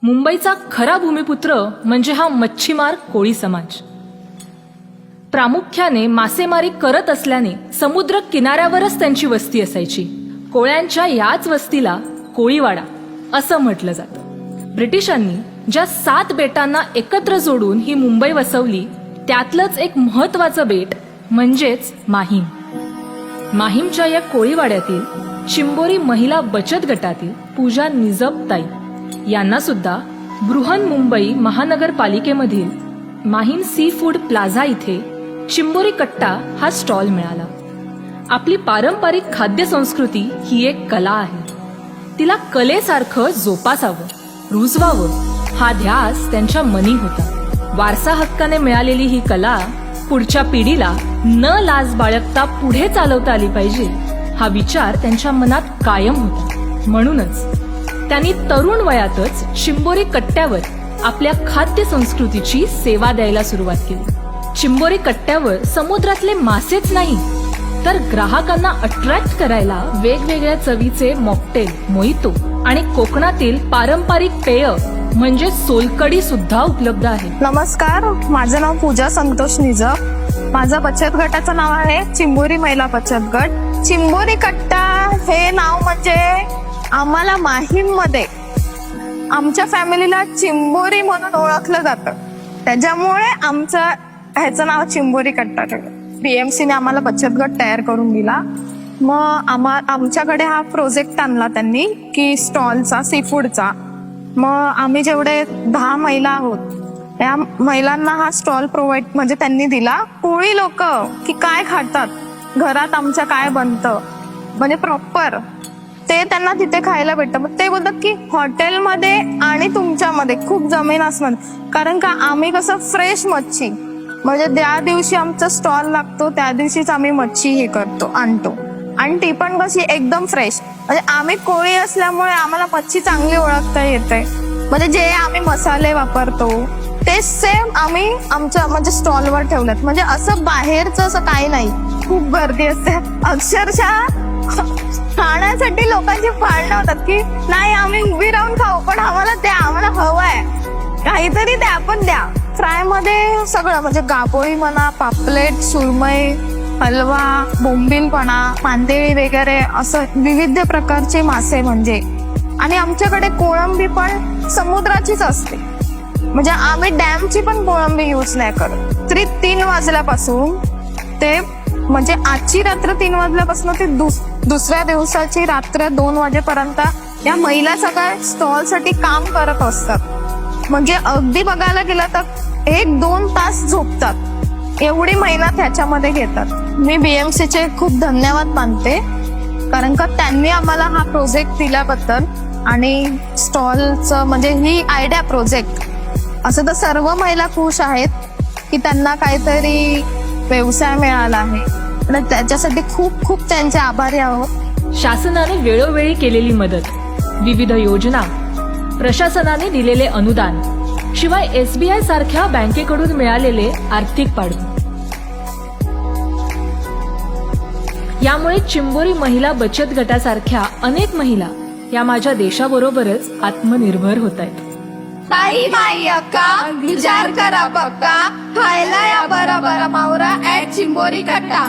मुंबईचा खरा भूमिपुत्र म्हणजे हा मच्छीमार कोळी समाज. प्रामुख्याने मासेमारी करत असल्याने समुद्र किनाऱ्यावरच त्यांची वस्ती असायची. कोळ्यांच्या याच वस्तीला कोळीवाडा असं म्हटलं जातं. ब्रिटिशांनी ज्या 7 बेटांना एकत्र जोडून ही मुंबई वसवली त्यातलंच एक महत्वाचं बेट म्हणजेच माहीम. माहीमच्या या कोळीवाड्यातील चिंबोरी महिला बचत गटातील पूजा निजपताई यांना सुद्धा बृहन्मुंबई महानगरपालिकेमधील माहीम सी फूड प्लाझा इथे चिंबोरी कट्टा हा स्टॉल मिळाला. आपली पारंपरिक खाद्य संस्कृती ही एक कला आहे. तिला कलेसारखं जोपासावं, रुजवावं हा ध्यास त्यांच्या मनी होता. वारसा हक्काने मिळालेली ही कला पुढच्या पिढीला न लाज बाळगता पुढे चालवता आली पाहिजे हा विचार त्यांच्या मनात कायम होता. म्हणूनच त्यांनी तरुण वयातच चिंबोरी कट्ट्यावर आपल्या खाद्य संस्कृतीची सेवा द्यायला सुरुवात केली. चिंबोरी कट्ट्यावर समुद्रातले मासेच नाही तर ग्राहकांना अट्रॅक्ट करायला वेगवेगळ्या चवीचे मॉकटेल, मोहितो आणि कोकणातील पारंपरिक पेय म्हणजे सोलकढी सुद्धा उपलब्ध आहे. नमस्कार, माझं नाव पूजा संतोष निजप. माझं बचत गटाचं नाव आहे चिंबोरी महिला बचत गट. चिंबोरी कट्टा हे नाव म्हणजे आम्हाला माहीम मध्ये आमच्या फॅमिलीला चिंबोरी म्हणून ओळखलं जातं, त्याच्यामुळे आमचं ह्याचं नाव चिंबोरी कट्टा ठेवलं. BMC ने आम्हाला बचत गट तयार करून दिला. मग आमच्याकडे हा प्रोजेक्ट आणला त्यांनी की स्टॉलचा, सी फूडचा. मग आम्ही जेवढे 10 महिला आहोत त्या महिलांना हा स्टॉल प्रोव्हाइड म्हणजे त्यांनी दिला. कोळी लोक की काय खातात, घरात आमच्या काय बनतं म्हणजे प्रॉपर ते त्यांना तिथे खायला भेटतं. मग ते बोलतात की हॉटेलमध्ये आणि तुमच्यामध्ये खूप जमीन असणार, कारण का आम्ही कसं फ्रेश मच्छी म्हणजे ज्या दिवशी आमचा स्टॉल लागतो त्या दिवशीच आम्ही मच्छी हे करतो, आणतो, आणि ती पण कशी एकदम फ्रेश. म्हणजे आम्ही कोळी असल्यामुळे आम्हाला मच्छी चांगली ओळखता येते. म्हणजे जे आम्ही मसाले वापरतो ते सेम आम्ही आमच्या म्हणजे स्टॉलवर ठेवलेत. म्हणजे असं बाहेरचं असं काही नाही. खूप गर्दी असते, अक्षरशः खाण्यासाठी लोकांची फाळणं होतात की नाही आम्ही उभी राहून खाऊ पण आम्हाला द्या, आम्हाला हवंय काहीतरी द्या, आपण द्या. फ्राय मध्ये सगळं म्हणजे गापोळी म्हणा, पापलेट, सुरमई, हलवा, बोंबीलपणा, मांदेळी वगैरे असं विविध प्रकारचे मासे म्हणजे. आणि आमच्याकडे कोळंबी पण समुद्राचीच असते, म्हणजे आम्ही डॅमची पण कोळंबी यूज नाही करत. तरी 3 वाजल्यापासून ते म्हणजे आजची रात्र 3 वाजल्यापासून ते दुसऱ्या दिवसाची रात्र 2 वाजेपर्यंत या महिला सगळ्या स्टॉल साठी काम करत असतात. म्हणजे अगदी बघायला गेलं तर 1-2 तास झोपतात, एवढी मेहनत ह्याच्यामध्ये घेतात. मी BMC चे खूप धन्यवाद मानते, कारण का त्यांनी आम्हाला हा प्रोजेक्ट दिल्याबद्दल. आणि स्टॉलचं म्हणजे ही आयडिया प्रोजेक्ट असं तर सर्व महिला खुश आहेत की त्यांना काहीतरी व्यवसाय मिळाला आहे, आणि त्याच्यासाठी खूप खूप त्यांचे आभारी आहोत. शासनाने वेळोवेळी केलेली मदत, विविध योजना, प्रशासनाने दिलेले अनुदान, शिवाय SBI सारख्या बँकेकडून मिळालेले आर्थिक पाठबळ यामुळे चिंबोरी महिला बचत गटासारख्या अनेक महिला या माझ्या देशाबरोबरच आत्मनिर्भर होत आहेत. ताई माई अक्का विचार करा पक्का, खायला या बरा बरा मावरा @ चिंबोरी कट्टा.